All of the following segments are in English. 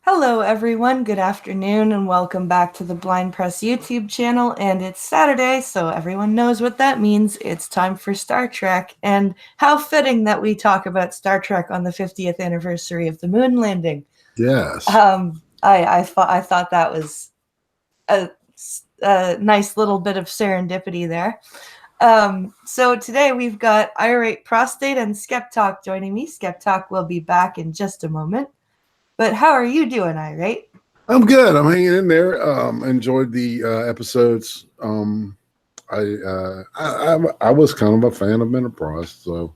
Hello everyone, good afternoon and welcome back to the Blind Press YouTube channel. And it's Saturday, so everyone knows what that means. It's time for Star Trek, and how fitting that we talk about Star Trek on the 50th anniversary of the moon landing. Yes. I thought that was a nice little bit of serendipity there. So today we've got Irate Prostate and Skep Talk joining me. Skep Talk will be back in just a moment. But how are you doing, Irate? I'm good. I'm hanging in there. Enjoyed the episodes. I was kind of a fan of Enterprise, so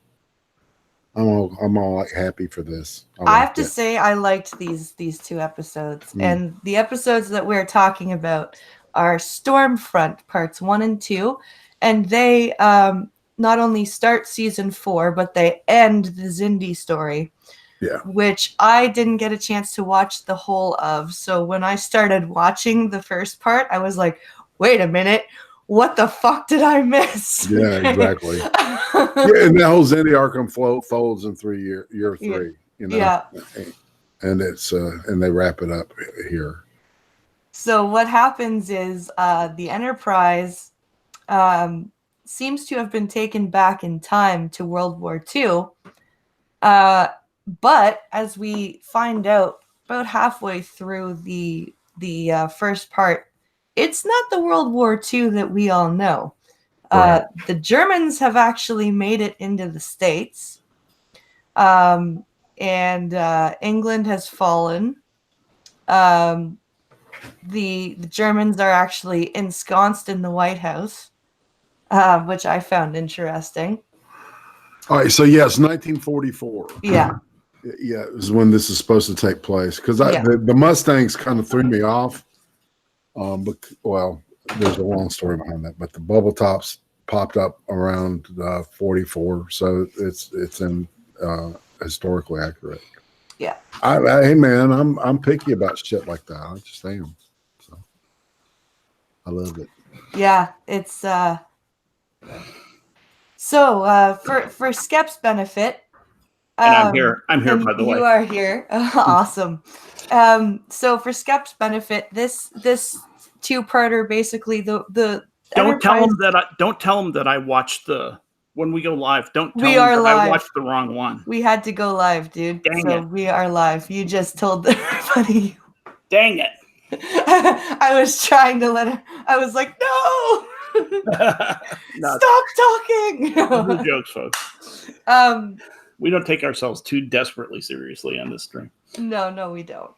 I'm all like happy for this. I have to say I liked these two episodes, and the episodes that we're talking about are Stormfront parts 1 and 2, and they not only start season 4, but they end the Xindi story. Yeah. Which I didn't get a chance to watch the whole of. So when I started watching the first part, I was like, wait a minute, what the fuck did I miss? Yeah, exactly. Yeah, and that whole Xindi arc folds in year 3, you know. Yeah. And it's and they wrap it up here. So what happens is the Enterprise seems to have been taken back in time to World War II. But as we find out about halfway through the first part, it's not the World War II that we all know. Right. The Germans have actually made it into the States, and England has fallen. The Germans are actually ensconced in the White House, which I found interesting. All right, so yes, 1944. Yeah. Yeah, it was when this is supposed to take place, because the Mustangs kind of threw me off. But well, there's a long story behind that. But the bubble tops popped up around 44, so it's in historically accurate. Yeah. Hey man, I'm picky about shit like that. I just am. So I love it. Yeah, it's so for Skep's benefit. And I'm here. I'm here, by the way. You are here. Awesome. So for Skep's benefit, this two-parter basically the don't tell him that I watched when we go live. Don't tell him that I watched the wrong one. We had to go live, dude. Dang it. We are live. You just told everybody. Dang it. I was trying to let her. I was like, no. Stop talking. No jokes, folks. We don't take ourselves too desperately seriously on this stream. No, we don't.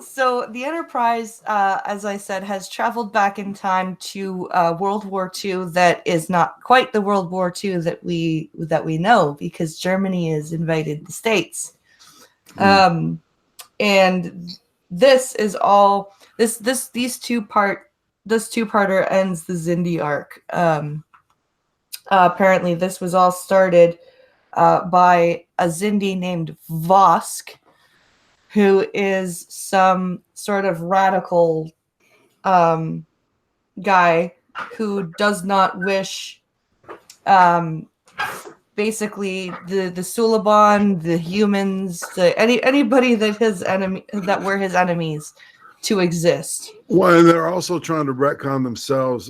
So the Enterprise, as I said, has traveled back in time to World War II. That is not quite the World War II that we know, because Germany has invaded the States. And this is all this two-parter ends the Xindi arc. Apparently, this was all started by a Xindi named Vosk, who is some sort of radical guy who does not wish, basically, the Suliban, the humans, anybody that were his enemies, to exist. Well, and they're also trying to retcon themselves.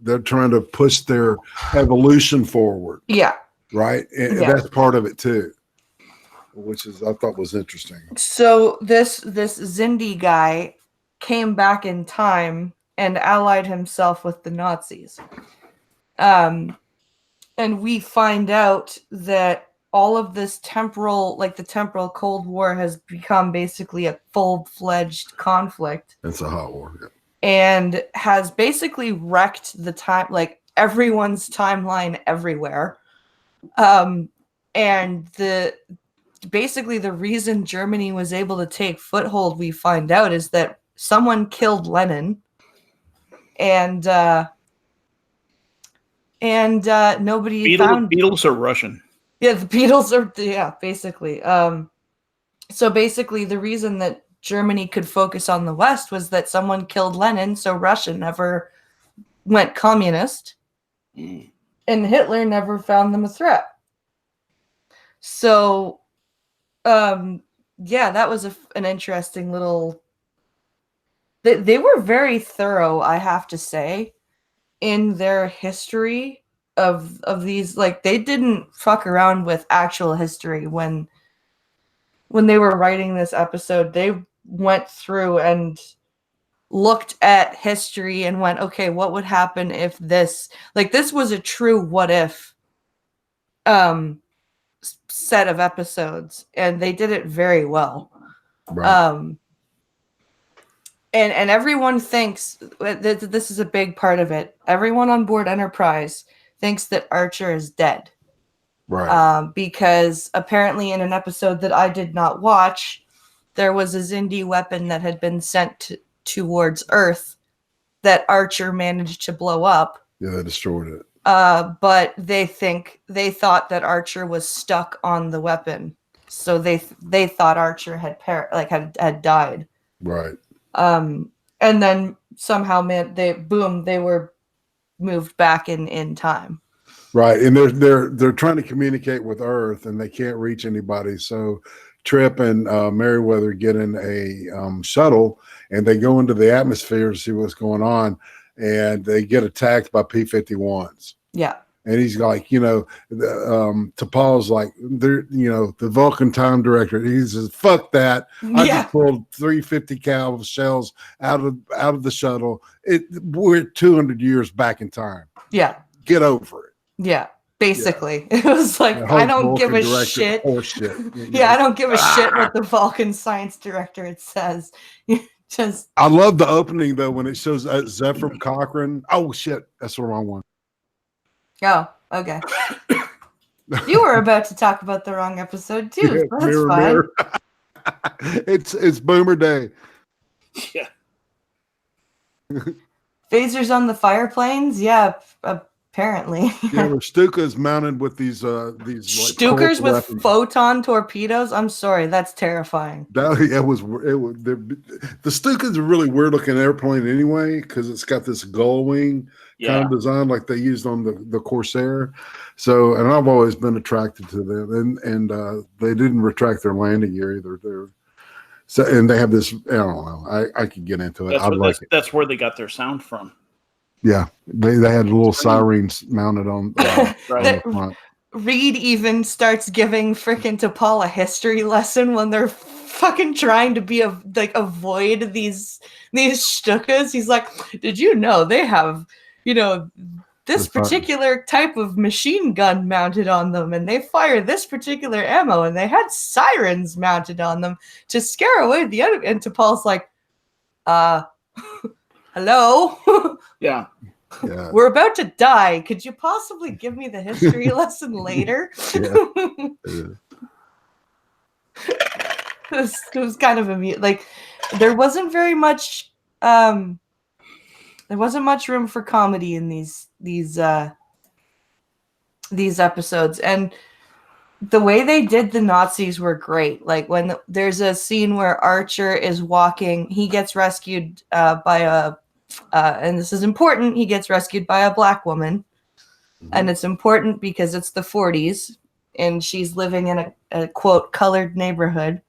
They're trying to push their evolution forward. Yeah. Right? And that's part of it too, which I thought was interesting. So this Xindi guy came back in time and allied himself with the Nazis. And we find out that all of this temporal Cold War has become basically a full-fledged conflict. It's a hot war. Yeah. And has basically wrecked the time, like everyone's timeline everywhere. And basically the reason Germany was able to take foothold, we find out, is that someone killed Lenin, and nobody found. Beatles are Russian. Yeah, the Beatles are, basically. So basically the reason that Germany could focus on the West was that someone killed Lenin, so Russia never went communist, and Hitler never found them a threat. So yeah, that was an interesting little. They were very thorough, I have to say, in their history of these. Like, they didn't fuck around with actual history when they were writing this episode. They went through and looked at history and went, okay, what would happen if this was a true what if set of episodes, and they did it very well. Right. And everyone thinks that this is a big part of it. Everyone on board Enterprise thinks that Archer is dead. Right. Because apparently in an episode that I did not watch, there was a Xindi weapon that had been sent towards Earth that Archer managed to blow up. Yeah, they destroyed it. But they thought that Archer was stuck on the weapon. So they thought Archer had died. Right. And then somehow they were moved back in time. Right, and they're trying to communicate with Earth, and they can't reach anybody. So Trip and Merriweather get in a shuttle, and they go into the atmosphere to see what's going on, and they get attacked by P-51s. Yeah. And he's like, T'Pol's like, the Vulcan time director. He says, "Fuck that! I just pulled 350 cal shells out of the shuttle. We're 200 years back in time. Yeah, get over it." Yeah, basically, it was like, I don't give a shit. Yeah, I don't give a shit what the Vulcan science director says. Just, I love the opening though when it shows Zephyr Cochrane. Oh shit, that's the wrong one. Oh, okay. You were about to talk about the wrong episode too. Yeah, so that's fine. Mirror. It's Boomer Day. Yeah. Phasers on the fire planes? Yeah, apparently. Yeah, the Stuka's mounted with these Stukers with photon torpedoes. I'm sorry, that's terrifying. The Stuka's a really weird looking airplane anyway, because it's got this gull wing kind of design like they used on the Corsair. So, and I've always been attracted to them, and they didn't retract their landing gear either. And they have this. I don't know. I could get into it. That's where they got their sound from. Yeah, they had little sirens mounted on, right. On the front. Reed even starts giving frickin' T'Pol a history lesson when they're fucking trying to avoid these Stukas. He's like, "Did you know they have, this particular type of machine gun mounted on them, and they fire this particular ammo, and they had sirens mounted on them to scare away the enemy." And T'Pol's like, hello? Yeah. We're about to die. Could you possibly give me the history lesson later? It was kind of amusing. Like, there wasn't very much room for comedy in these episodes, and the way they did the Nazis were great. Like, when there's a scene where Archer is walking, he gets rescued by and this is important, he gets rescued by a black woman. Mm-hmm. And it's important because it's the 40s, and she's living in a quote, colored neighborhood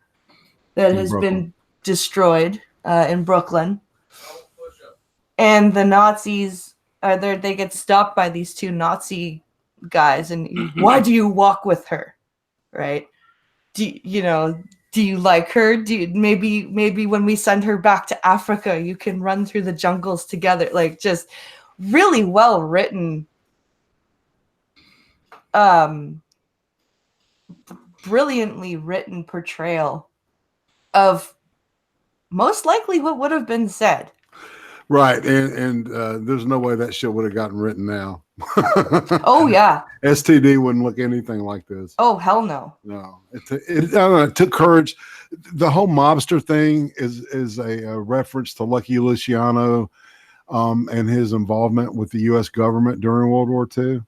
that has been destroyed in Brooklyn. And the Nazis are there. They get stopped by these two Nazi guys, and why do you walk with her? Right? Do you like her? Maybe when we send her back to Africa, you can run through the jungles together. Like, just really well written, brilliantly written portrayal of most likely what would have been said. Right, and there's no way that shit would have gotten written now. Oh yeah, STD wouldn't look anything like this. Oh hell no. No, I don't know, it took courage. The whole mobster thing is a reference to Lucky Luciano, and his involvement with the U.S. government during World War II.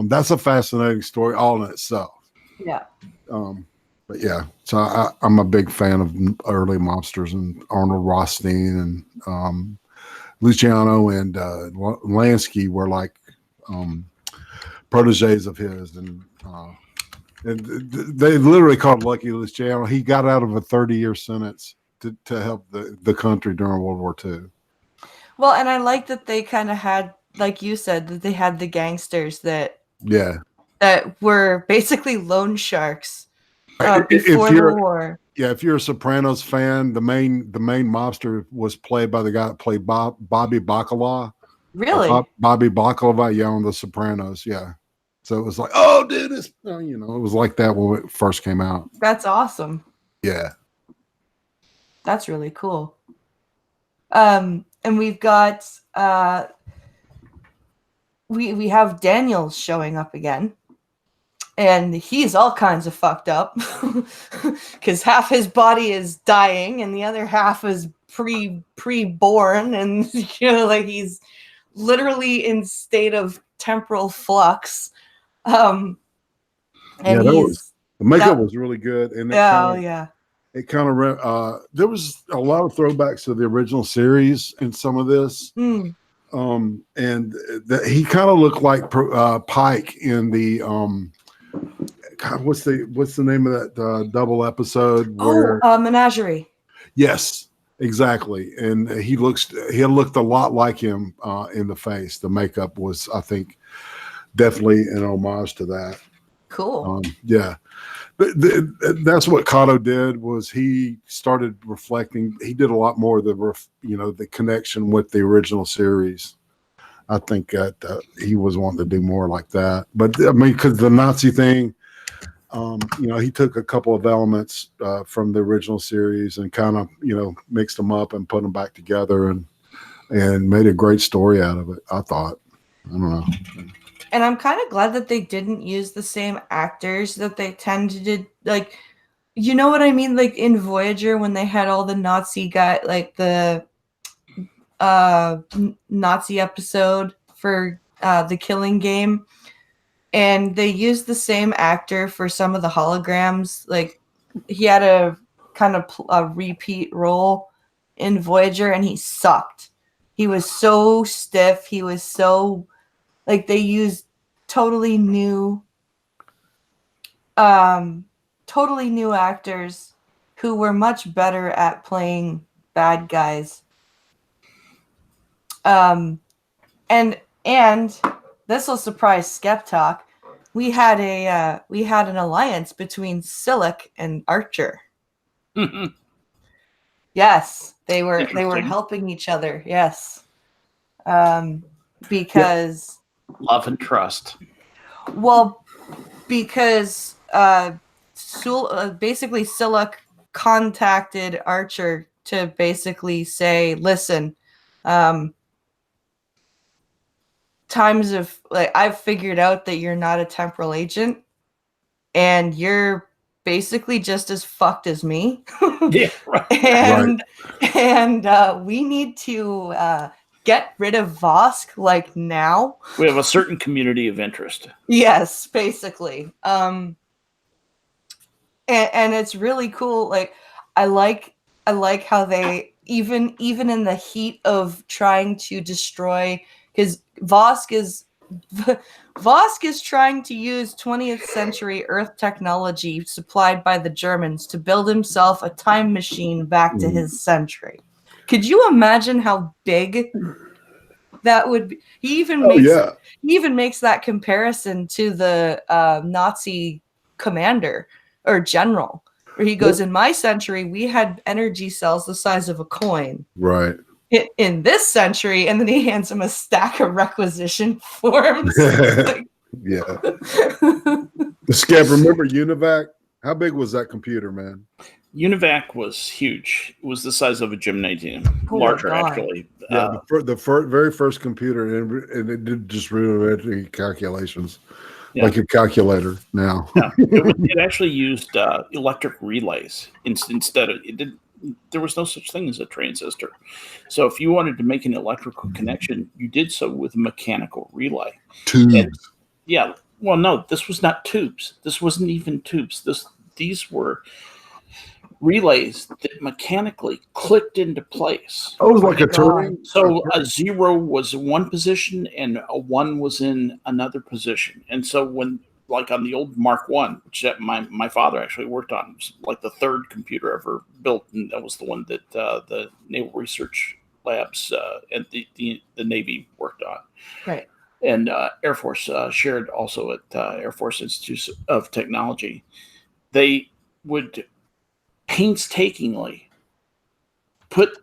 That's a fascinating story all in itself. Yeah. But yeah, so I'm a big fan of early mobsters, and Arnold Rothstein and Luciano and Lansky were like proteges of his, and And they literally called Lucky Luke's jail. He got out of a 30-year sentence to help the country during World War II. Well, and I like that they kind of had, like you said, that they had the gangsters that were basically loan sharks before the war. Yeah, if you're a Sopranos fan, the main mobster was played by the guy that played Bobby Bacala. Really? Bobby Bacala, yeah, on The Sopranos, yeah. So it was like, oh, dude, it was like that when it first came out. That's awesome. Yeah. That's really cool. And we've got we have Daniels showing up again. And he's all kinds of fucked up because half his body is dying and the other half is pre-born, and like he's literally in state of temporal flux. And the makeup was really good, and it kind of there was a lot of throwbacks to the original series in some of this. And he kind of looked like Pike in the God, what's the name of that double episode? Menagerie. Yes, exactly. And he looked a lot like him in the face. The makeup was, I think, definitely an homage to that. Cool. Yeah. But that's what Kato did, was he started reflecting. He did a lot more of the connection with the original series. I think that he was wanting to do more like that. But I mean, because the Nazi thing, he took a couple of elements from the original series and kind of, mixed them up and put them back together and made a great story out of it, I thought. I don't know. And I'm kind of glad that they didn't use the same actors that they tend to do. Like, you know what I mean? Like in Voyager, when they had all the Nazi guy, like the Nazi episode for the Killing Game, and they used the same actor for some of the holograms. Like he had a kind of a repeat role in Voyager, and he sucked. He was so stiff. He was so like they used totally new actors who were much better at playing bad guys. And this will surprise Skep Talk. We had an alliance between Silic and Archer. Yes, they were helping each other. Yes, because love and trust. Well, because basically Silic contacted Archer to basically say, "Listen, times of like I've figured out that you're not a temporal agent, and you're basically just as fucked as me. Yeah, right. and we need to get rid of Vosk like now. We have a certain community of interest." Yes, basically. And it's really cool. Like I like how they even in the heat of trying to destroy, because Vosk is trying to use 20th century Earth technology supplied by the Germans to build himself a time machine back to his century. Could you imagine how big that would be? He even makes that comparison to the Nazi commander or general, where he goes, "In my century, we had energy cells the size of a coin." Right. In this century, and then he hands him a stack of requisition forms. Yeah. The Skep, remember Univac? How big was that computer, man? Univac was huge. It was the size of a gymnasium. Larger, actually. Yeah, the very first computer, and it did just rudimentary calculations. Yeah. Like a calculator now. Yeah. It actually used electric relays instead of it. There was no such thing as a transistor. So if you wanted to make an electrical connection, you did so with a mechanical relay. Tubes. Well, no, this was not tubes. This wasn't even tubes. These were relays that mechanically clicked into place. Oh, it was like a turning. So a 0 was in one position and a 1 was in another position. And so when like on the old Mark I, which my father actually worked on. It was like the third computer ever built, and that was the one that the Naval Research Labs and the Navy worked on. Right. And Air Force shared also at Air Force Institute of Technology. They would painstakingly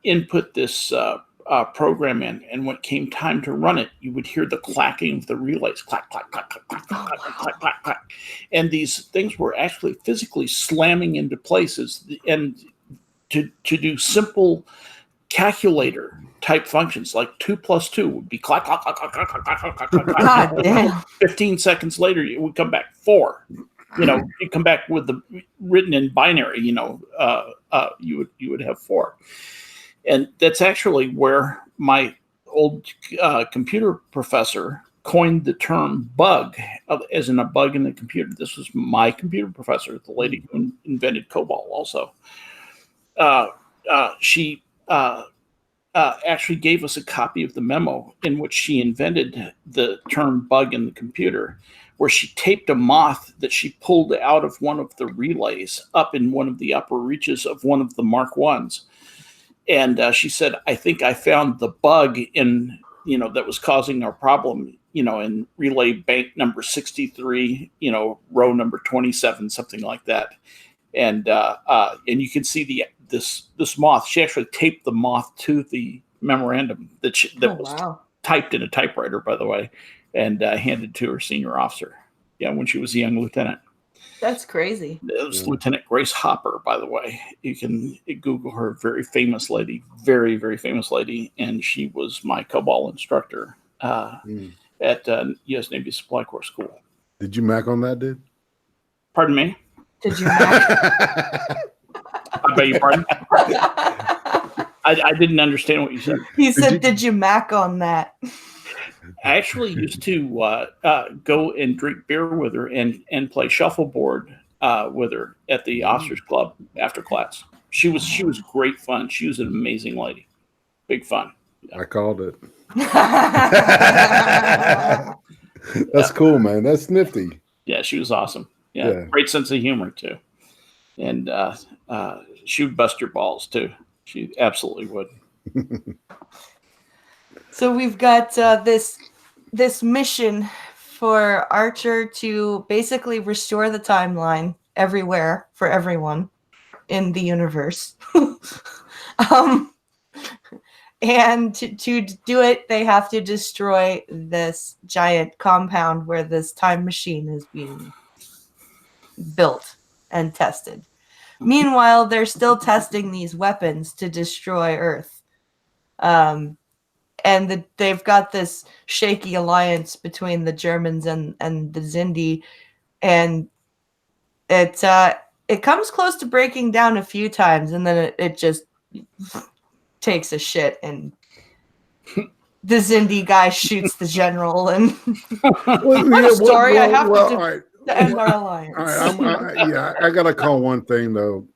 input this program in, and when it came time to run it, you would hear the clacking of the relays, clack, clack, clack, clack, clack, clack, clack, clack, clack, clack. And these things were actually physically slamming into places, and to do simple calculator type functions like 2 + 2 would be clack, clack, clack, clack, clack, clack, clack, clack, clack, clack. God damn. 15 seconds later, it would come back 4. You come back with the written in binary. You would have 4. And that's actually where my old computer professor coined the term bug, as in a bug in the computer. This was my computer professor, the lady who invented COBOL also. She actually gave us a copy of the memo in which she invented the term bug in the computer, where she taped a moth that she pulled out of one of the relays up in one of the upper reaches of one of the Mark Is. And she said, I think I found the bug in, that was causing our problem, in relay bank number 63, row number 27, something like that. And you can see this moth. She actually taped the moth to the memorandum that was typed in a typewriter, by the way, and handed to her senior officer. Yeah, when she was a young lieutenant. That's crazy. It was Lieutenant Grace Hopper, by the way. You can Google her. Very famous lady, very, very famous lady, and she was my COBOL instructor at U.S. Navy Supply Corps School. Did you Mac on that, dude? Pardon me? Did you Mac? I beg your pardon? I didn't understand what you said. He said, did you Mac on that? I actually used to go and drink beer with her and play shuffleboard with her at the Officers Club after class. She was great fun. She was an amazing lady. Big fun. I called it. That's cool, man. That's nifty. Yeah, she was awesome. Yeah. Great sense of humor too. And she would bust your balls too. She absolutely would. So we've got this mission for Archer to basically restore the timeline everywhere for everyone in the universe. And to do it, they have to destroy this giant compound where this time machine is being built and tested. Meanwhile, they're still testing these weapons to destroy Earth. And they've got this shaky alliance between the Germans and the Xindi, and it comes close to breaking down a few times, and then it just takes a shit, and the Xindi guy shoots the general, and sorry, I have to end our alliance. I gotta call one thing though: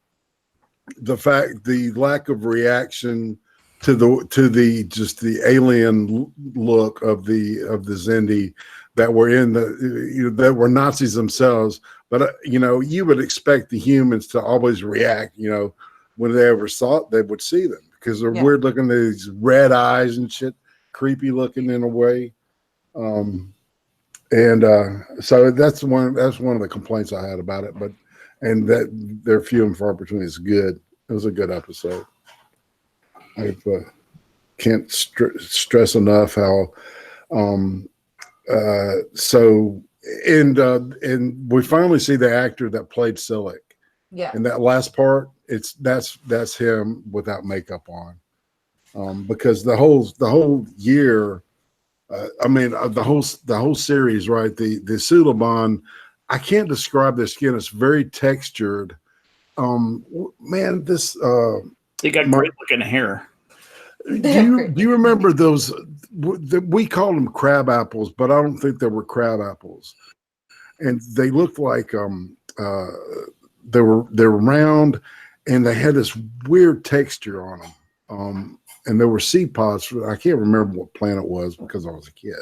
the lack of reaction to the alien look of the Xindi that were in that were Nazis themselves. But you would expect the humans to always react. When they ever saw it, they would see them because they're weird looking. These red eyes and shit, creepy looking in a way. So that's one of the complaints I had about it. And that they're few and far between is good. It was a good episode. I can't stress enough how and we finally see the actor that played Silic. Yeah. In that last part, that's him without makeup on. Because the whole year, the whole series, right? The Suliban, I can't describe their skin. It's very textured. Man, this they got great looking hair. Do you remember those? We called them crab apples, but I don't think they were crab apples. And they looked like they were round, and they had this weird texture on them. and there were seed pods. I can't remember what plant it was because I was a kid.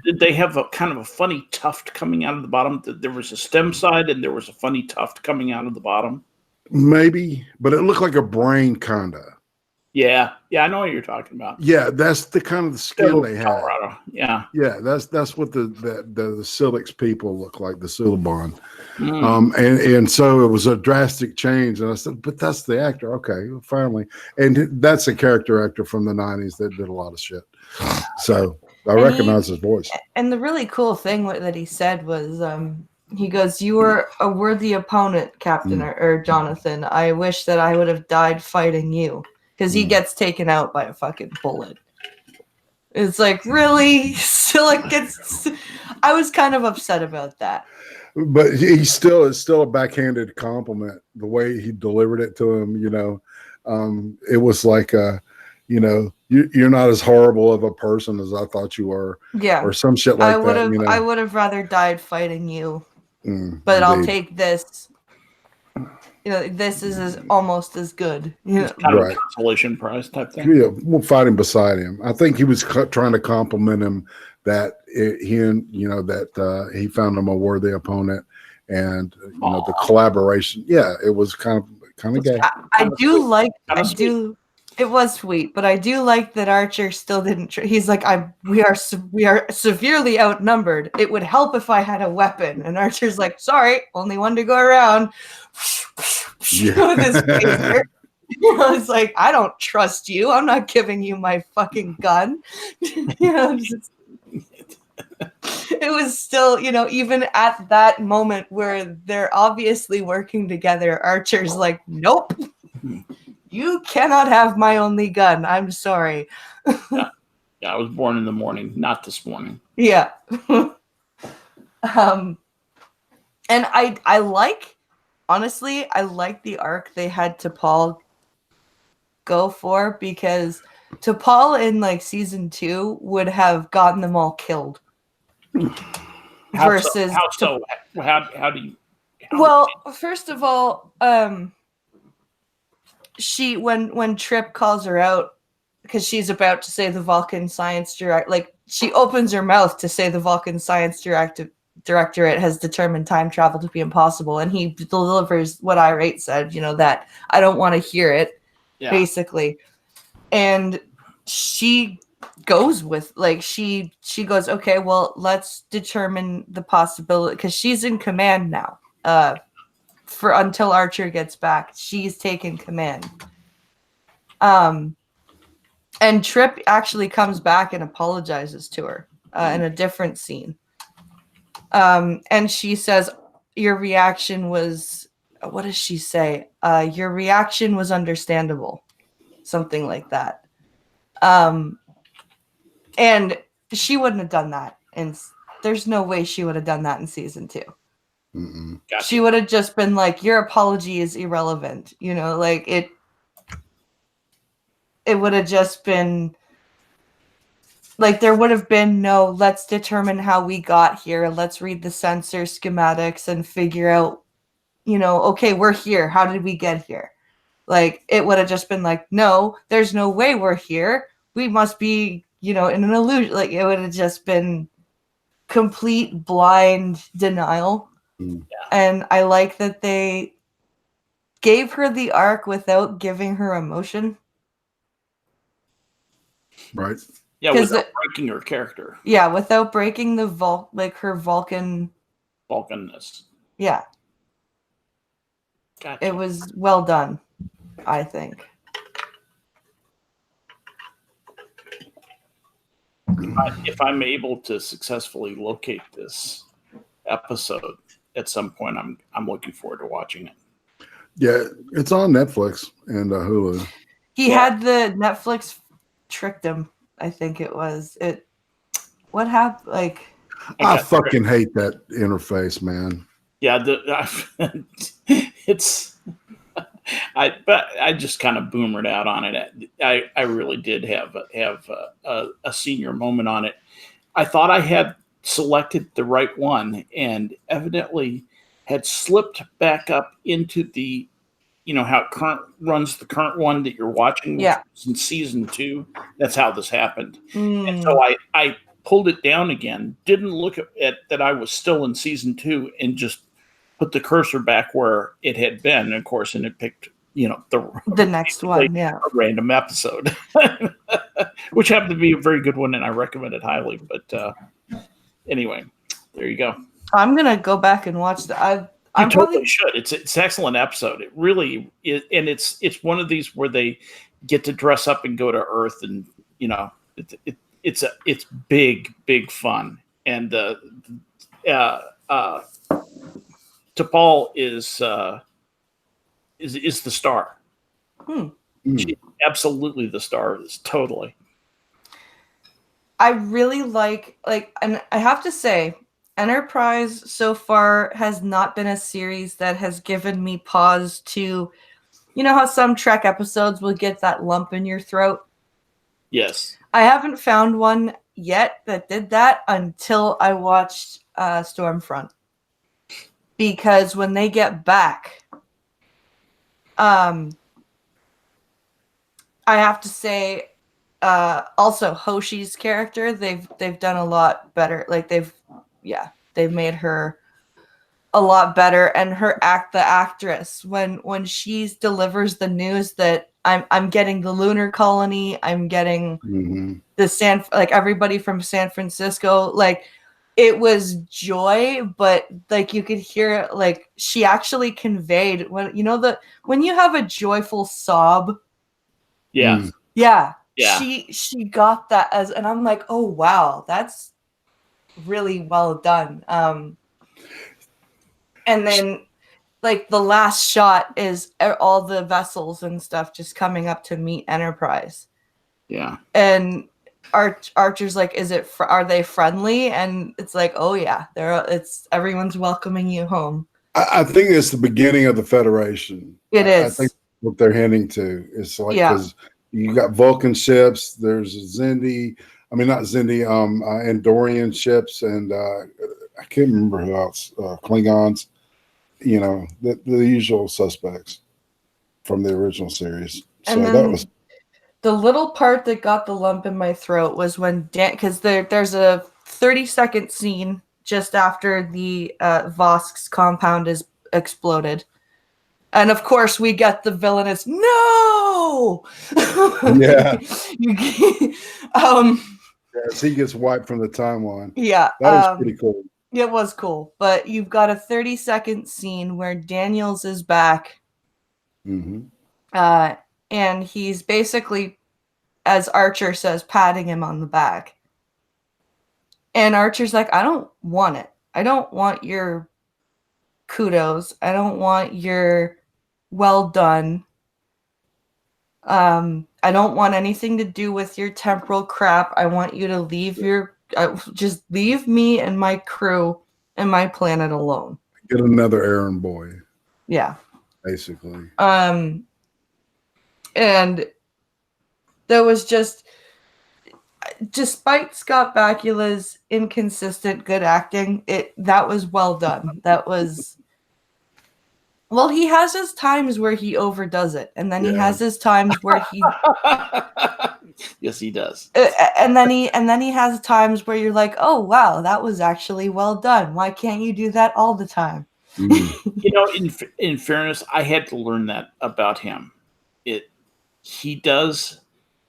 Did they have a kind of a funny tuft coming out of the bottom? There was a stem side and there was a funny tuft coming out of the bottom. Maybe, but it looked like a brain, kinda. Yeah, I know what you're talking about. Yeah, that's the kind of the skin they had. Colorado. Yeah, that's what the Silex people look like, the Silabon. And so it was a drastic change. And I said, but that's the actor. Okay, finally. And that's a character actor from the 90s that did a lot of shit. So I recognize his voice. And the really cool thing that he said was, he goes, "You were a worthy opponent, Captain or Jonathan. I wish that I would have died fighting you." Because he gets taken out by a fucking bullet. It's like, really? Still, it gets. I was kind of upset about that. But it's still a backhanded compliment. The way he delivered it to him, it was like, you're not as horrible of a person as I thought you were. Yeah, or some shit like that. I would have rather died fighting you, but indeed. I'll take this. This is almost as good. It's kind of a consolation prize type thing. Yeah, we'll fight him beside him. I think he was trying to compliment him that he found him a worthy opponent, and the collaboration. Yeah, it was kind of gay. It was sweet, but I do like that Archer still didn't. He's like, we are severely outnumbered. It would help if I had a weapon. And Archer's like, sorry, only one to go around. Yeah. With his phaser. It's like, I don't trust you. I'm not giving you my fucking gun. It was still, even at that moment where they're obviously working together, Archer's like, nope. You cannot have my only gun. I'm sorry. Yeah, I was born in the morning, not this morning. Yeah. And I like, honestly, I like the arc they had T'Pol go for, because T'Pol in season 2 would have gotten them all killed. How do you? First of all, she when Trip calls her out because she's about to say the Vulcan Science she opens her mouth to say the Vulcan Science Directorate has determined time travel to be impossible, and he delivers what Irate said, that I don't want to hear it, basically. And she goes with she goes, okay, well, let's determine the possibility, because she's in command now. Until Archer gets back, she's taken command. And Trip actually comes back and apologizes to her in a different scene. And she says, your reaction was, what does she say? Your reaction was understandable. Something like that. And she wouldn't have done that. And there's no way she would have done that in season 2. Gotcha. She would have just been like, your apology is irrelevant. It would have just been there would have been no, let's determine how we got here. Let's read the sensor schematics and figure out, okay, we're here. How did we get here? It would have just been like, no, there's no way we're here. We must be, in an illusion. It would have just been complete blind denial. Yeah. And I like that they gave her the arc without giving her emotion. Right. Yeah, without breaking her character. Yeah, without breaking the her Vulcanness. Yeah. Gotcha. It was well done, I think. If I'm able to successfully locate this episode at some point, I'm looking forward to watching it. Yeah, it's on Netflix and Hulu. He had the Netflix tricked him. I think it was it. What happened? I fucking hate that interface, man. Yeah, it's. I just kind of boomered out on it. I really did have a senior moment on it. I thought I had selected the right one, and evidently had slipped back up into the how it runs the current one that you're watching, which was in season 2. That's how this happened. And so I pulled it down again, didn't look at that I was still in season 2, and just put the cursor back where it had been, and of course, and it picked the next one, a random episode, which happened to be a very good one, and I recommend it highly. But anyway, there you go. I'm gonna go back and watch that. You totally should. It's an excellent episode. It really is, and it's one of these where they get to dress up and go to Earth, and it's big fun. And T'Pol is the star. She's absolutely the star of this. Totally. I really like, and I have to say, Enterprise so far has not been a series that has given me pause to, how some Trek episodes will get that lump in your throat? Yes. I haven't found one yet that did that until I watched Stormfront. Because when they get back, I have to say, also Hoshi's character, they've done a lot better. Like they've made her a lot better, and the actress when she delivers the news that I'm getting the lunar colony, I'm getting the everybody from San Francisco, like it was joy, but like you could hear like she actually conveyed when you have a joyful sob. Yeah. She got that and I'm like, oh wow, that's really well done. And then like the last shot is all the vessels and stuff just coming up to meet Enterprise. Yeah. And Archer's like, are they friendly? And it's like, oh yeah, everyone's welcoming you home. I think it's the beginning of the Federation. It is. I think what they're hinting to is like, because you got Vulcan ships, there's Andorian ships, and I can't remember who else, Klingons, the usual suspects from the original series. So that was the little part that got the lump in my throat was when because there's a 30-second scene just after the Vosk's compound is exploded. And of course, we get the villainous no. Yeah. Yes, he gets wiped from the timeline. Yeah, that was pretty cool. It was cool, but you've got a 30-second scene where Daniels is back, and he's basically, as Archer says, patting him on the back. And Archer's like, I don't want it. I don't want your kudos. I don't want your well done. I don't want anything to do with your temporal crap. I want you to leave just leave me and my crew and my planet alone. Get another errand boy. Yeah. Basically. And there was just, despite Scott Bakula's inconsistent good acting, that was well done. That was, well, he has his times where he overdoes it, and then he has his times where he yes, he does. And then he has times where you're like, oh wow, that was actually well done. Why can't you do that all the time? In fairness, I had to learn that about him. He does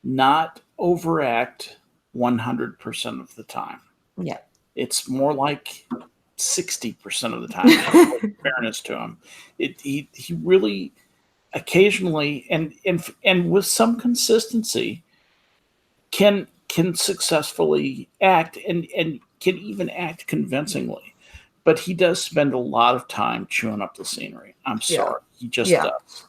not overact 100% of the time. Yeah. It's more like 60% of the time. In fairness to him, he really occasionally and with some consistency can successfully act and can even act convincingly. But he does spend a lot of time chewing up the scenery. I'm sorry. He just does.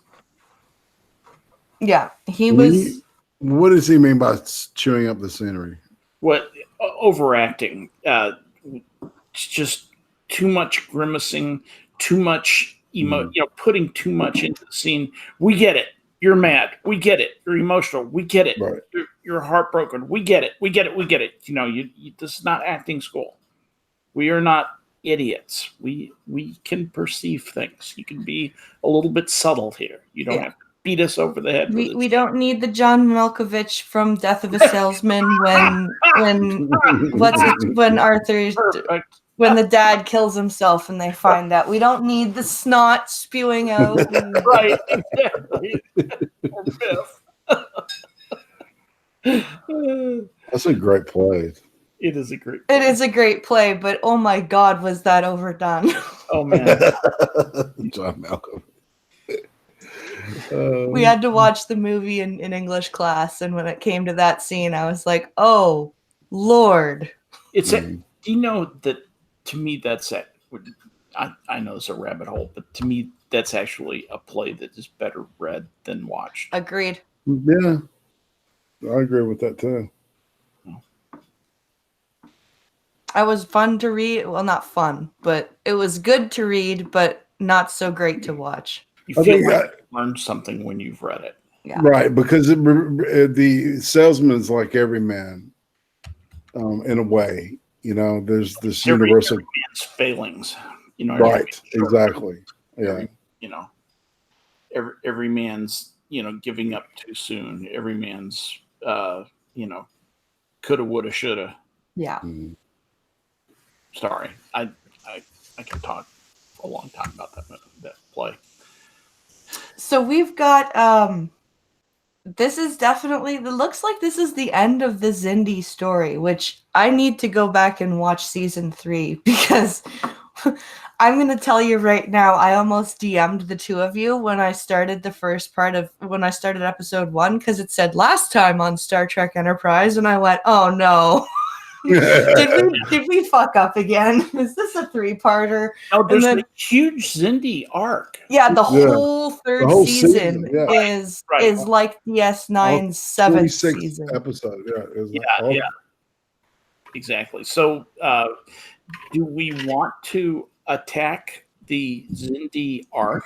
Yeah, he was. What does he mean by chewing up the scenery? What overacting? Just too much grimacing, too much putting too much into the scene. We get it. You're mad. We get it. You're emotional. We get it. Right. You're heartbroken. We get it. We get it. We get it. This is not acting school. We are not. idiots. We can perceive things. You can be a little bit subtle here. You don't have to beat us over the head with it. We don't need the John Malkovich from Death of a Salesman when Arthur Perfect. when the dad kills himself and they find out. We don't need the snot spewing out. Right, exactly. Or Biff. That's a great play. It is a great It is a great play, but oh my God, was that overdone? Oh man. John Malcolm. We had to watch the movie in English class, and when it came to that scene, I was like, "Oh Lord!" It's do you know that? To me, that's it. I know it's a rabbit hole, but to me, that's actually a play that is better read than watched. Agreed. Yeah, I agree with that too. It was fun to read. Well, not fun, but it was good to read, but not so great to watch. You feel like you learned something when you've read it. Yeah. Right, because the salesman's like every man, in a way. You know, there's this universal man's failings. You know, right? Exactly. Yeah. You know, every man's giving up too soon. Every man's coulda, woulda, shoulda. Yeah. Sorry, I can talk a long time about that play. So we've got this is definitely, it looks like this is the end of the Zindi story, which I need to go back and watch season 3 because I'm going to tell you right now, I almost DM'd the two of you when I started when I started episode 1 because it said last time on Star Trek Enterprise, and I went, oh no. Did we fuck up again? Is this a 3-parter? Oh, there's a huge Zindi arc. Yeah, the whole third season is like DS9's 7th season episode. Yeah, exactly. So, do we want to attack the Zindi arc?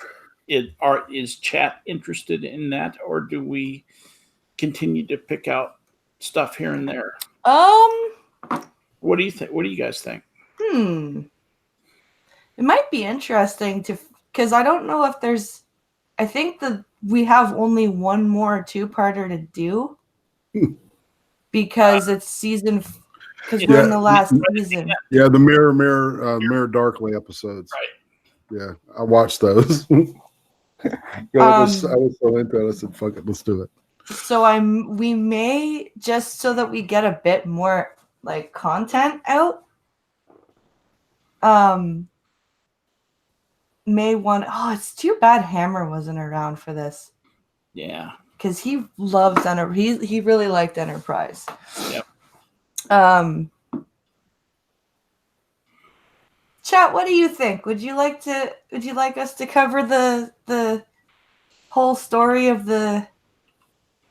Is chat interested in that, or do we continue to pick out stuff here and there? What do you think? What do you guys think? It might be interesting because I don't know if there's. I think that we have only one more 2-parter to do because it's season. Because we're in the last season. Yeah, the Mirror Darkly episodes. Right. Yeah, I watched those. I was so into it. I said, "Fuck it, let's do it." So we may, just so that we get a bit more like content out, may want. Oh, it's too bad Hammer wasn't around for this. Yeah, because he loves he really liked Enterprise. Yep. Chat, what do you think? Would you like us to cover the whole story of the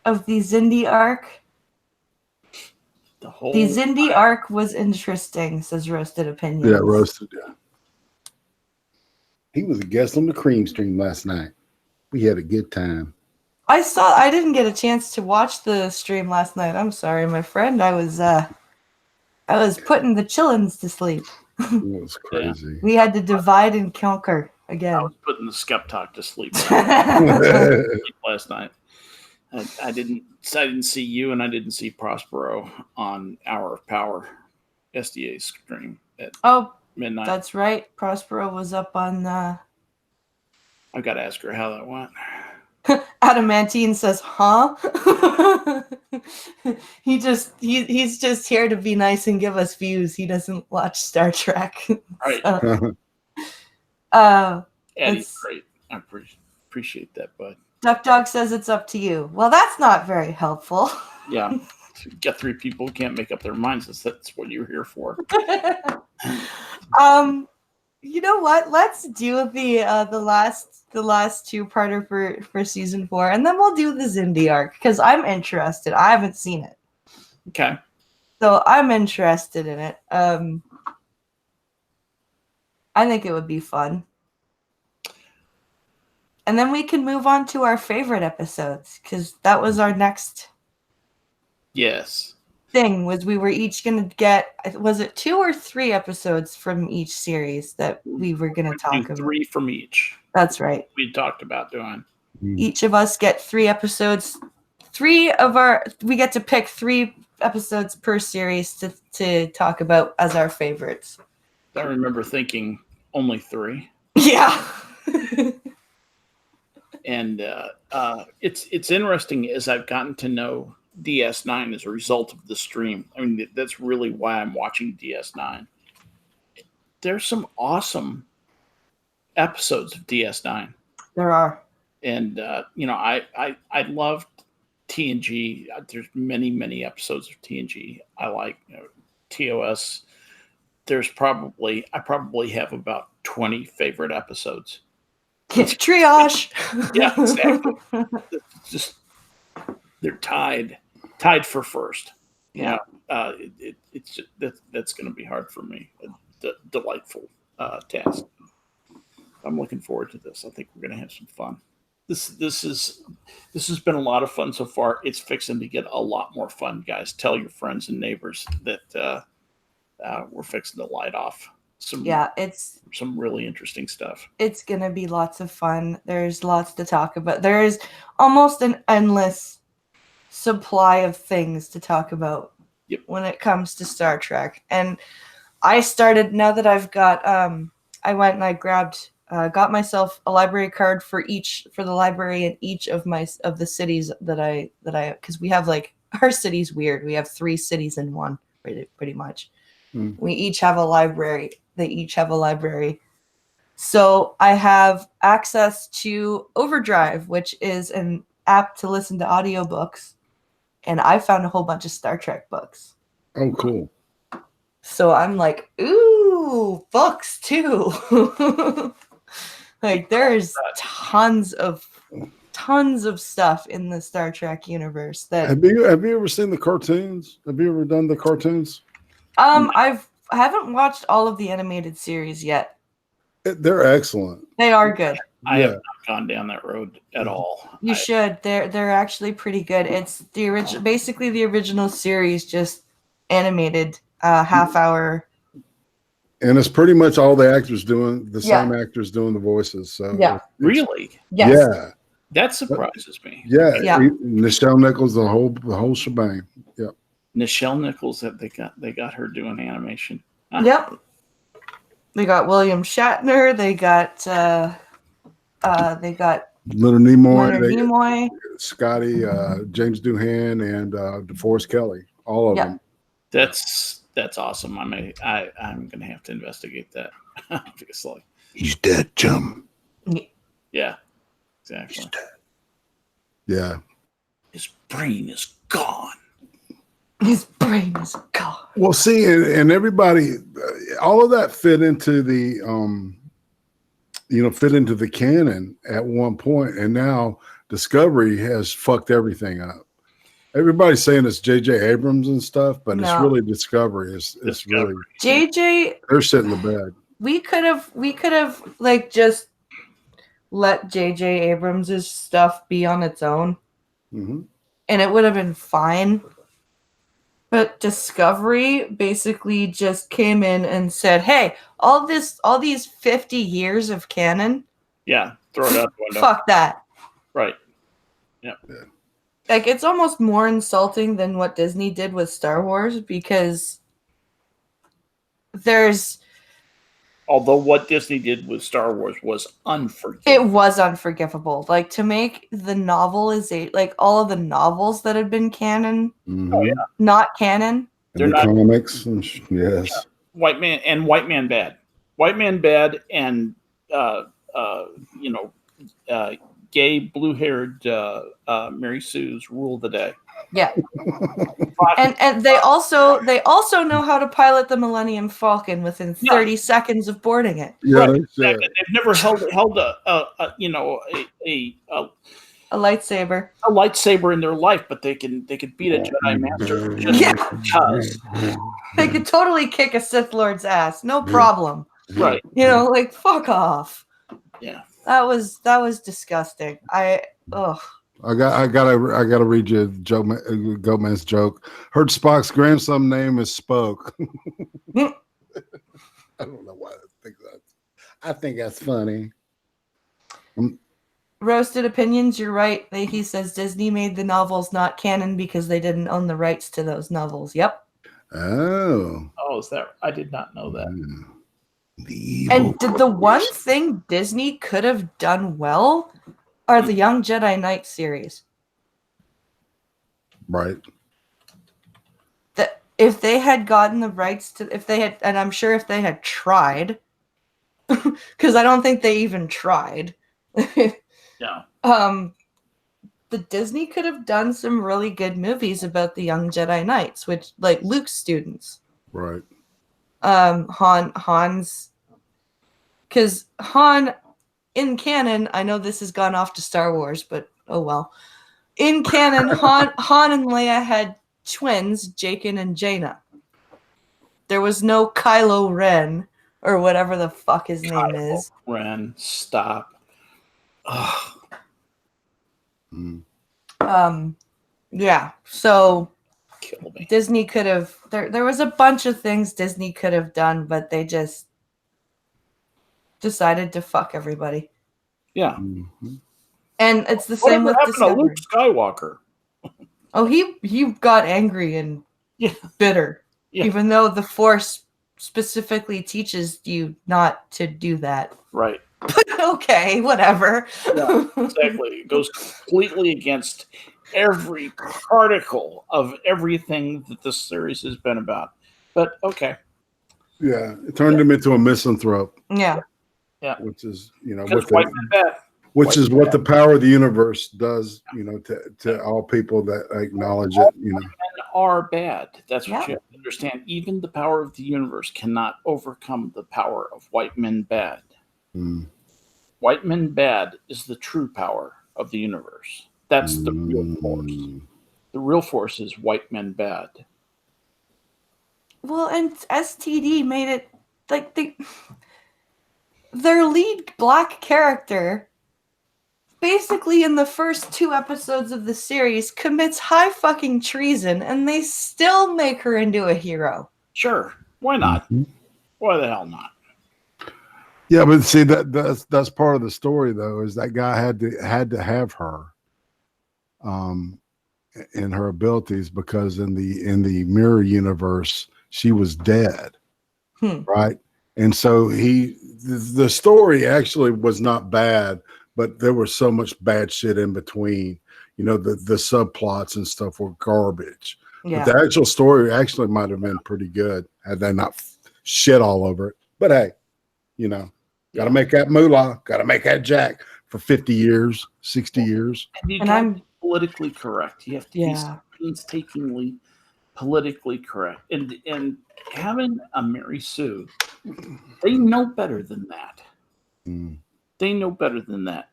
Zindi arc? The Zindi arc was interesting, says Roasted Opinions. Yeah, Roasted. Yeah. He was a guest on the Cream Stream last night. We had a good time. I didn't get a chance to watch the stream last night. I'm sorry, my friend. I was putting the chillins to sleep. It was crazy. We had to divide and conquer again. I was putting the skep talk to sleep last night. I didn't see you, and I didn't see Prospero on Hour of Power SDA stream at midnight. That's right. Prospero was up on. I've got to ask her how that went. Adamantine says, "Huh?" He's just here to be nice and give us views. He doesn't watch Star Trek. Right. So, Eddie's great. I appreciate that, bud. Duck Dog says it's up to you. Well, that's not very helpful. Yeah. Get 3 people who can't make up their minds. That's what you're here for. You know what? Let's do the last 2-parter for season 4, and then we'll do the Zindi arc because I'm interested. I haven't seen it. Okay. So I'm interested in it. I think it would be fun. And then we can move on to our favorite episodes because that was our next. Yes. thing was we were each going to get, was it 2 or 3 episodes from each series that we were going to talk about? 3 from each. That's right. We talked about doing. Each of us get 3 episodes. We get to pick 3 episodes per series to talk about as our favorites. I remember thinking only 3. Yeah. And it's interesting as I've gotten to know DS9 as a result of the stream. I mean, that's really why I'm watching DS9. There's some awesome episodes of DS9. There are. And I loved TNG. There's many episodes of TNG. I like TOS. I probably have about 20 favorite episodes. Triage. Yeah, exactly. Just they're tied for first. Yeah. That's going to be hard for me. A delightful task. I'm looking forward to this. I think we're going to have some fun. This has been a lot of fun so far. It's fixing to get a lot more fun, guys. Tell your friends and neighbors that we're fixing to light off some really interesting stuff. It's gonna be lots of fun. There's lots to talk about. There is almost an endless supply of things to talk about when it comes to Star Trek. And I started, now that I've got I went and I got myself a library card for the library in each of the cities that I because we have, like, our city's weird. We have 3 cities in one, pretty much. We each have a library. They each have a library. So I have access to Overdrive, which is an app to listen to audiobooks. And I found a whole bunch of Star Trek books. Oh, cool. So I'm like, ooh, books too. Like, there's tons of stuff in the Star Trek universe. That have you ever seen the cartoons? Have you ever done the cartoons? I haven't watched all of the animated series yet. They're excellent. They are good. I have not gone down that road at all. You should. They're actually pretty good. It's basically the original series, just animated, half hour. And it's pretty much all the actors doing the same actors doing the voices. So really, yes. Yeah, that surprises me. Yeah, Nichelle Nichols, the whole shebang. Yep. Nichelle Nichols, that they got her doing animation. Yep. They got William Shatner. They got Leonard Nimoy. Scotty, James Doohan, and DeForest Kelly. All of them. That's awesome. I'm gonna have to investigate that. Obviously, he's dead, chum. Yeah, exactly. He's dead. Yeah, his brain is gone. His brain is gone. Well, see, and everybody, all of that fit into the canon at one point, and now Discovery has fucked everything up. Everybody's saying it's J.J. Abrams and stuff, but it's really Discovery. It's really J.J. They're sitting in the bed. We could have like just let J.J. Abrams' stuff be on its own, and it would have been fine. But Discovery basically just came in and said, "Hey, all these 50 years of canon, throw it out the window. Fuck that." Right. Yeah. Like, it's almost more insulting than what Disney did with Star Wars, because although what Disney did with Star Wars was unforgivable. It was unforgivable. Like, to make the novelization, like all of the novels that had been canon, not canon. They're not comics. Yes. White Man Bad. White Man Bad and gay blue-haired Mary Sue's rule the day. Yeah. and they also know how to pilot the Millennium Falcon within 30 seconds of boarding it. Yeah, right. They've never held a lightsaber. A lightsaber in their life, but they can beat a Jedi Master just because. They could totally kick a Sith Lord's ass, no problem. Right. Like, fuck off. Yeah. That was disgusting. I gotta read you Goatman's joke. Heard Spock's grandson name is Spoke. I don't know why I think that's funny. Roasted Opinions, you're right. He says Disney made the novels not canon because they didn't own the rights to those novels. Yep. Oh. Oh, is that? I did not know that. And the one thing Disney could have done well are the Young Jedi Knight series. Right. That if they had gotten the rights to, and I'm sure if they had tried, because I don't think they even tried. Yeah. The Disney could have done some really good movies about the Young Jedi Knights, which like Luke's students. Right. Han's, because Han in canon, I know this has gone off to Star Wars, but oh well. In canon, Han and Leia had twins, Jaqen and Jaina. There was no Kylo Ren or whatever the fuck his name is. Ren, stop. Ugh. Yeah. So Kill me. Disney could have. There was a bunch of things Disney could have done, but they just decided to fuck everybody. Yeah. Mm-hmm. And it's the same with Discovery. Luke Skywalker? Oh, he got angry and bitter, even though the Force specifically teaches you not to do that. Right. Okay, whatever. Yeah, exactly. It goes completely against every particle of everything that this series has been about. But okay. Yeah, it turned him into a misanthrope. Yeah. Yeah. Which is, what the power of the universe does, to all people that acknowledge it, Men are bad. That's what you have to understand. Even the power of the universe cannot overcome the power of white men bad. White men bad is the true power of the universe. That's the real force. The real force is white men bad. Well, and STD made it like their lead black character basically in the first 2 episodes of the series commits high fucking treason, and they still make her into a hero. Sure. Why not? Why the hell not? Yeah, but see that's part of the story though, is that guy had to have her in her abilities, because in the mirror universe she was dead. Right? And so the story actually was not bad, but there was so much bad shit in between. The subplots and stuff were garbage. Yeah. But the actual story actually might have been pretty good had they not shit all over it. But hey, got to make that moolah, got to make that jack for 50 years, 60 years. And I'm politically correct. You have to be painstakingly politically correct. And having a Mary Sue, they know better than that. They know better than that.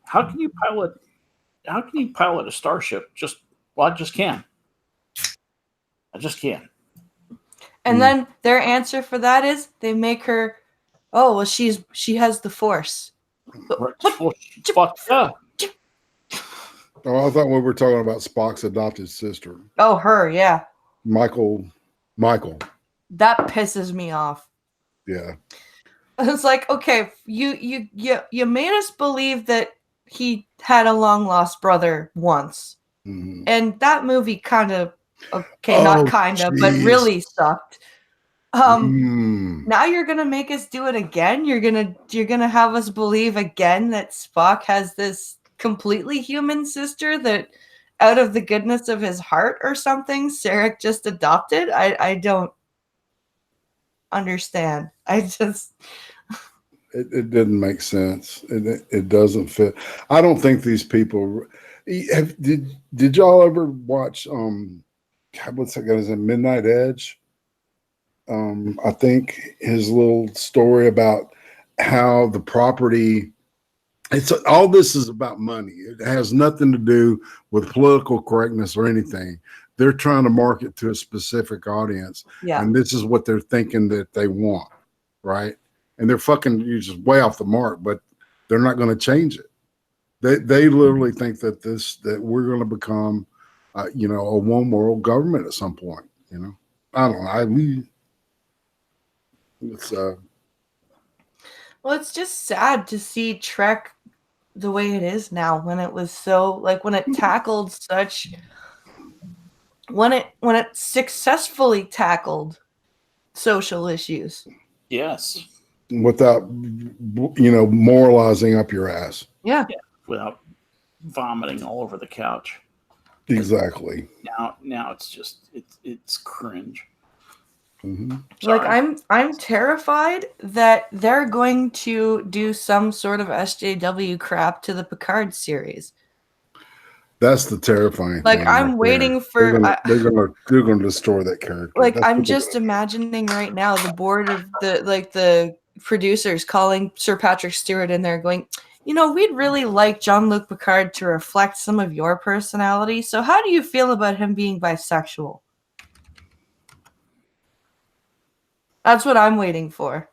How can you pilot a starship? I just can. I just can. And then their answer for that is they make her, oh, well, she has the Force. Fuck yeah. Oh, I thought we were talking about Spock's adopted sister. Oh, her, yeah. Michael. That pisses me off. Yeah. It's like, okay, you made us believe that he had a long lost brother once. And that movie kind of, not kind of, but really sucked. Now you're gonna make us do it again. You're gonna have us believe again that Spock has this completely human sister that, out of the goodness of his heart or something, Sarek just adopted. I don't understand. It didn't make sense. It doesn't fit. I don't think these people did y'all ever watch what's that guy's name? Midnight Edge? I think his little story about how the property, all this is about money. It has nothing to do with political correctness or anything. They're trying to market to a specific audience. Yeah. And this is what they're thinking that they want. Right. And they're fucking just way off the mark, but they're not going to change it. They literally think that we're going to become, a one world government at some point. I don't know. It's Well, it's just sad to see Trek the way it is now, when it was so, like, when it tackled such, when it successfully tackled social issues. Yes. without moralizing up your ass. Yeah. Without vomiting all over the couch. Exactly. Now it's just it's cringe. Mm-hmm. Like, I'm terrified that they're going to do some sort of SJW crap to the Picard series. That's the terrifying Like, thing. I'm waiting for. They're gonna destroy that character. Like, That's I'm just imagining right now the board of the producers calling Sir Patrick Stewart in there, going, we'd really like Jean-Luc Picard to reflect some of your personality. So, how do you feel about him being bisexual? That's what I'm waiting for.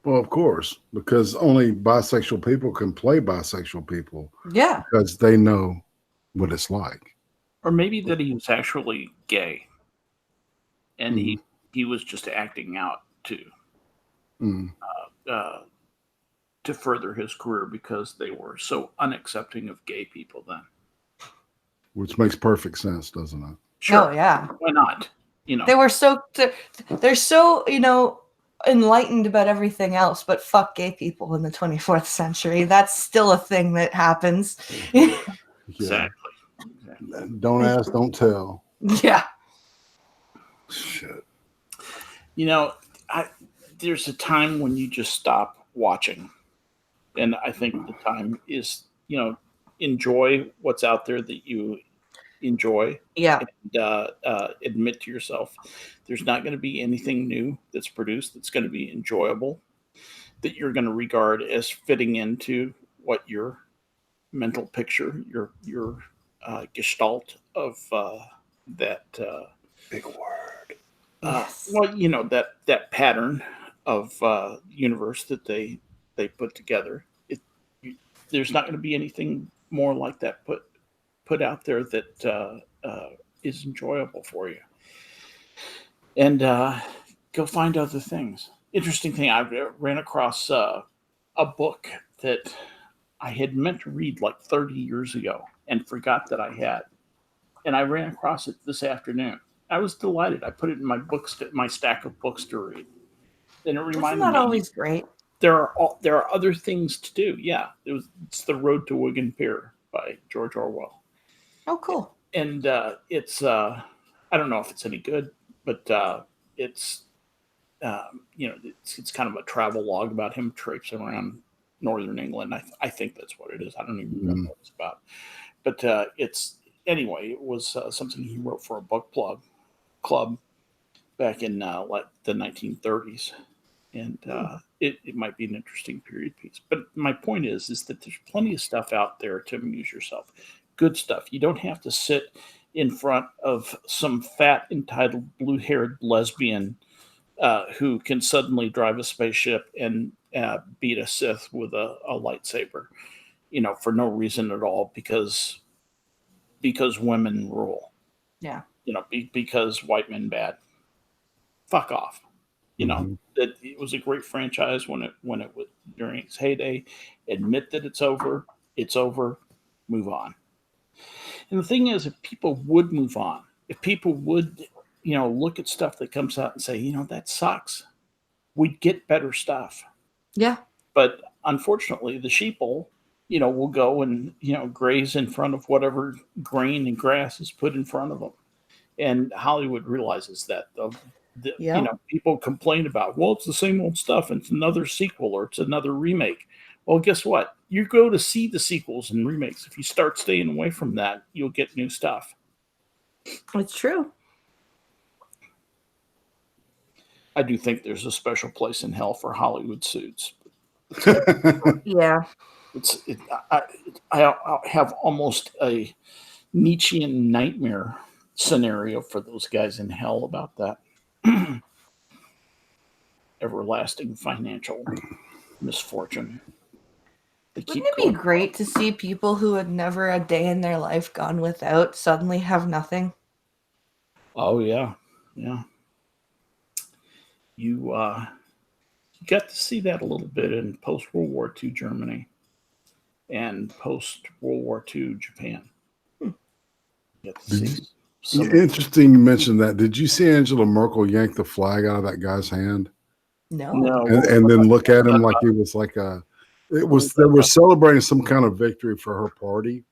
Well, of course, because only bisexual people can play bisexual people. Yeah. Because they know what it's like. Or maybe that he was actually gay. And he was just acting out to further his career because they were so unaccepting of gay people then. Which makes perfect sense, doesn't it? Sure. Oh, yeah. Why not? They were they're so, enlightened about everything else, but fuck gay people in the 24th century. That's still a thing that happens. Exactly. Don't ask, don't tell. Yeah. Shit. There's a time when you just stop watching. And I think the time is, enjoy what's out there that you enjoy. Yeah. And admit to yourself there's not going to be anything new that's produced that's going to be enjoyable, that you're going to regard as fitting into what your mental picture, your gestalt of that big word. Yes. That pattern of universe that they put together. There's not going to be anything more like that put out there that is enjoyable for you. And go find other things. Interesting thing, I ran across a book that I had meant to read like 30 years ago and forgot that I had. And I ran across it this afternoon. I was delighted. I put it in my stack of books to read. And it reminded me. Isn't that always great? There are other things to do. Yeah, it's The Road to Wigan Pier by George Orwell. Oh, cool. And it's I don't know if it's any good, but it's it's kind of a travel log about him traipsing around northern England. I think that's what it is. I don't even remember what it's about. But it was something he wrote for a book club back in the 1930s. And it might be an interesting period piece. But my point is that there's plenty of stuff out there to amuse yourself. Good stuff. You don't have to sit in front of some fat, entitled, blue-haired lesbian who can suddenly drive a spaceship and beat a Sith with a lightsaber, for no reason at all, because women rule. Yeah. Because white men bad. Fuck off. That it was a great franchise when it was during its heyday. Admit that it's over. It's over. Move on. And the thing is, if people would move on, if people would, look at stuff that comes out and say, that sucks, we'd get better stuff. Yeah. But unfortunately, the sheeple, will go and, graze in front of whatever grain and grass is put in front of them. And Hollywood realizes that, though. People complain about, well, it's the same old stuff, and it's another sequel or it's another remake. Well, guess what? You go to see the sequels and remakes. If you start staying away from that, you'll get new stuff. It's true. I do think there's a special place in hell for Hollywood suits. Yeah. I have almost a Nietzschean nightmare scenario for those guys in hell about that. Everlasting financial misfortune. Wouldn't it be great to see people who had never a day in their life gone without suddenly have nothing? Oh yeah, yeah. You got to see that a little bit in post World War II Germany and post World War II Japan. You got to see Interesting you mentioned that. Did you see Angela Merkel yank the flag out of that guy's hand? No. And then look at him like he was like they were celebrating some kind of victory for her party.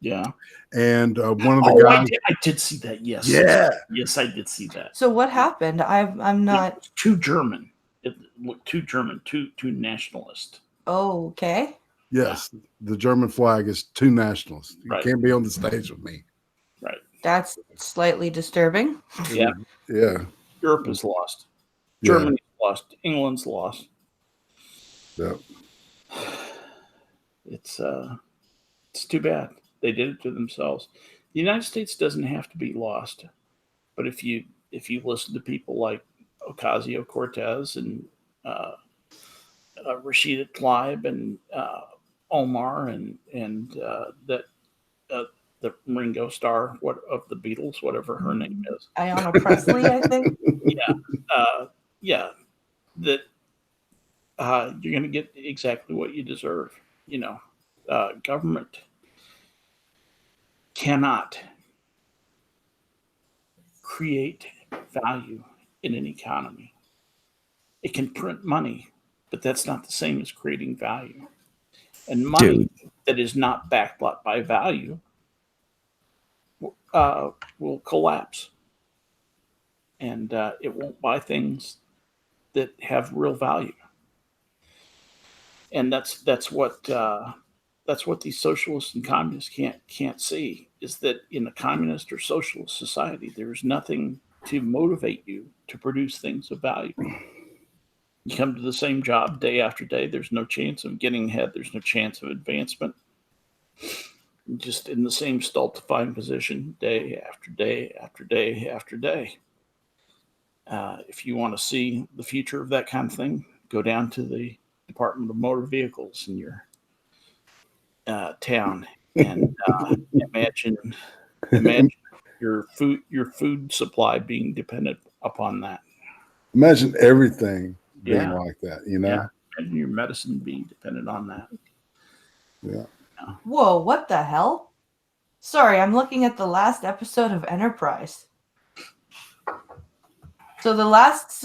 Yeah. And one of the guys. I did see that. Yes. Yeah. Yes, I did see that. So what happened? I'm not too German. It looked too German, too nationalist. Oh, okay. Yes. Yeah. The German flag is too nationalist. You can't be on the stage with me. Right. That's slightly disturbing. Yeah. Yeah. Europe is lost. Germany's lost. England's lost. Yep. It's too bad. They did it to themselves. The United States doesn't have to be lost. But if you listen to people like Ocasio-Cortez and Rashida Tlaib and Omar and the Ringo Starr of the Beatles, whatever her name is, Ayanna Presley, I think. That you're going to get exactly what you deserve. Government cannot create value in an economy. It can print money, but that's not the same as creating value. And money that is not backed up by value will collapse. And it won't buy things that have real value. And that's what these socialists and communists can't see, is that in a communist or socialist society, there's nothing to motivate you to produce things of value. You come to the same job day after day. There's no chance of getting ahead. There's no chance of advancement. You're just in the same stultifying position day after day after day after day. If you want to see the future of that kind of thing, go down to the Department of Motor Vehicles in your town and imagine your food supply being dependent upon that. Imagine everything being like that, and your medicine being dependent on that. Yeah. Whoa, what the hell? Sorry, I'm looking at the last episode of Enterprise. So the last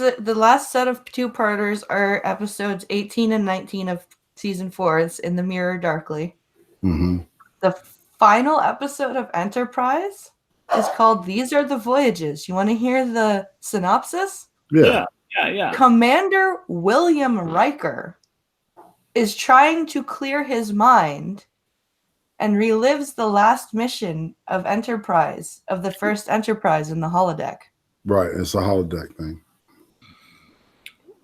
set of two-parters are episodes 18 and 19 of season 4. It's In the Mirror Darkly. Mm-hmm. The final episode of Enterprise is called These Are the Voyages. You want to hear the synopsis? Yeah. Commander William Riker is trying to clear his mind and relives the last mission of Enterprise, of the first Enterprise in the holodeck. Right, it's a holodeck thing.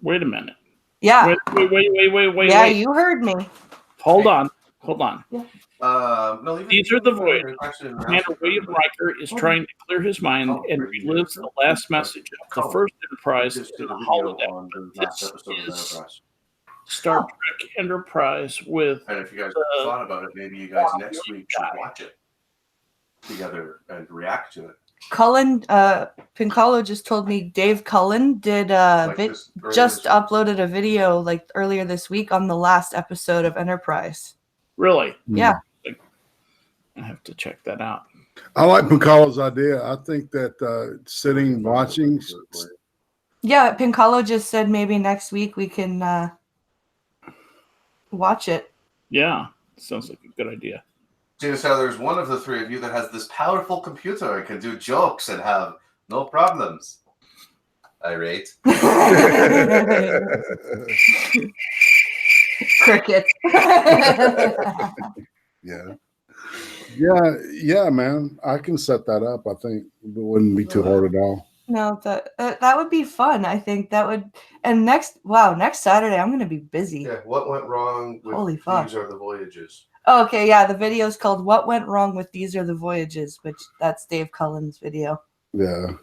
Wait a minute. Yeah. Wait. Yeah, you heard me. Hold on. Yeah. No, These are the voyages. Commander William Riker is trying to clear his mind and relives the last message of the first Enterprise in the holodeck. This is Star Trek Enterprise with. And if you guys thought about it, maybe you guys next week should watch it together and react to it. Cullen, Pincalo just told me Dave Cullen did just uploaded a video like earlier this week on the last episode of Enterprise. Really? Yeah. I have to check that out. I like Pincalo's idea. I think that sitting watching. Yeah, Pincalo just said maybe next week we can watch it. Yeah, sounds like a good idea. Seeing as how there's one of the three of you that has this powerful computer and can do jokes and have no problems. Irate. Cricket. Yeah, man. I can set that up. I think it wouldn't be too hard at all. No, that would be fun. I think that would. And next Saturday I'm going to be busy. Yeah, what went wrong with Holy fuck. These Are the Voyages? Oh, okay, yeah, the video is called "What Went Wrong with These Are the Voyages," which that's Dave Cullen's video. Yeah.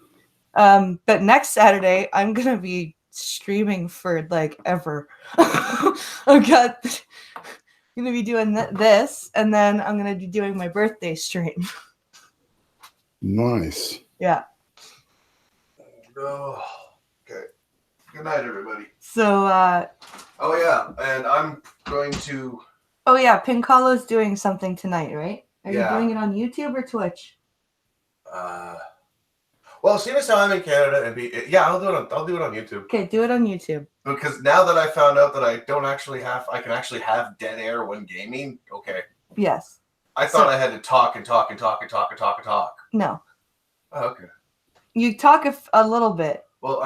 But next Saturday I'm gonna be streaming for like ever. I've got gonna be doing this, and then I'm gonna be doing my birthday stream. Nice. Yeah. Oh, okay. Good night, everybody. So, Oh yeah, and I'm going to. oh yeah, Pincalo's doing something tonight, right? Are Yeah. you doing it on YouTube or Twitch? Well, seeing as how I'm in Canada and I'll do it on YouTube. Okay, do it on YouTube. Because now that I found out that I can actually have dead air when gaming. Okay. Yes. I thought I had to talk and talk and talk and talk and talk and talk. No. Oh, okay. You talk a little bit. Well,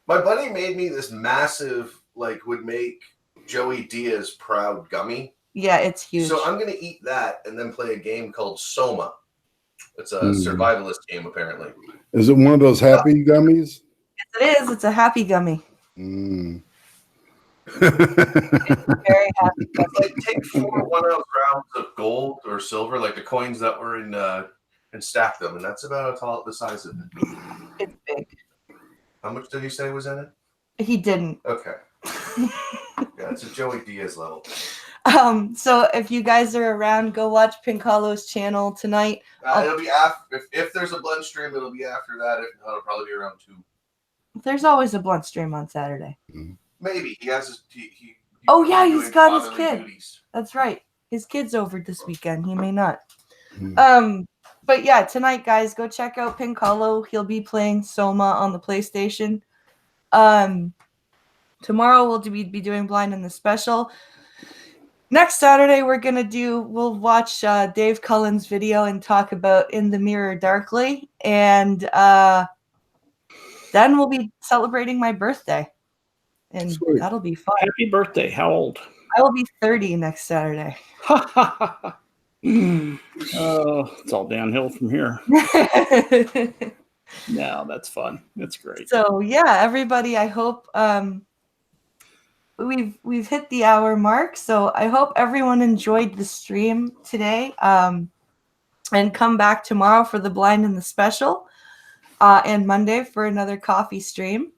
my buddy made me this massive, would make Joey Diaz proud gummy. Yeah, it's huge. So I'm gonna eat that and then play a game called Soma. It's a survivalist game, apparently. Is it one of those happy gummies? Yes, it is. It's a happy gummy. Mm. Very happy. It's take 4 1-ounce rounds of gold or silver, like the coins that were in, and stack them, and that's about the size of it. It's big. How much did he say was in it? He didn't. Okay. Yeah, it's a Joey Diaz level. So if you guys are around, go watch Pincalo's channel tonight. It'll be after. If there's a blend stream, it'll be after that. If not, it'll probably be around 2. There's always a blunt stream on Saturday. Maybe he has his. He Oh yeah, he's got his fatherly kid. duties. That's right. His kid's over this weekend. He may not. Mm. But yeah, tonight, guys, go check out Pincalo. He'll be playing Soma on the PlayStation. Tomorrow we'll be doing Blind in the Special. Next Saturday we'll watch Dave Cullen's video and talk about In the Mirror Darkly, and then we'll be celebrating my birthday, and Sweet. That'll be fun. Happy birthday. How old? I will be 30 next Saturday. Oh, it's all downhill from here. No, that's fun. That's great. So yeah, everybody, I hope we've hit the hour mark. So I hope everyone enjoyed the stream today. And come back tomorrow for the Blind and the Special, and Monday for another coffee stream.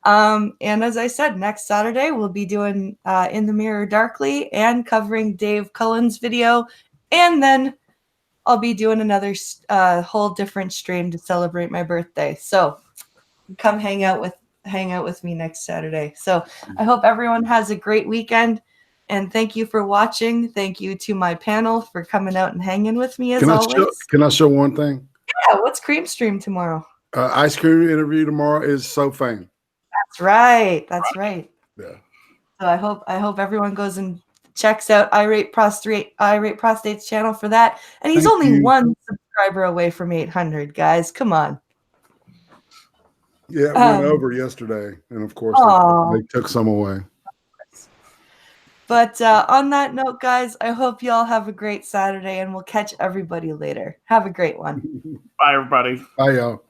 And as I said, next Saturday we'll be doing In the Mirror Darkly and covering Dave Cullen's video, and then I'll be doing another whole different stream to celebrate my birthday. So come hang out with me next Saturday. So I hope everyone has a great weekend, and thank you for watching. Thank you to my panel for coming out and hanging with me as always. Can I show one thing? Yeah, what's Cream Stream tomorrow? Ice cream interview tomorrow is so fame. That's right. That's right. Yeah. So I hope everyone goes and checks out Irate Prostate's channel for that. And he's only one subscriber away from 800, guys. Come on. Yeah, it went over yesterday, and of course they took some away. But on that note, guys, I hope you all have a great Saturday, and we'll catch everybody later. Have a great one. Bye, everybody. Bye, y'all.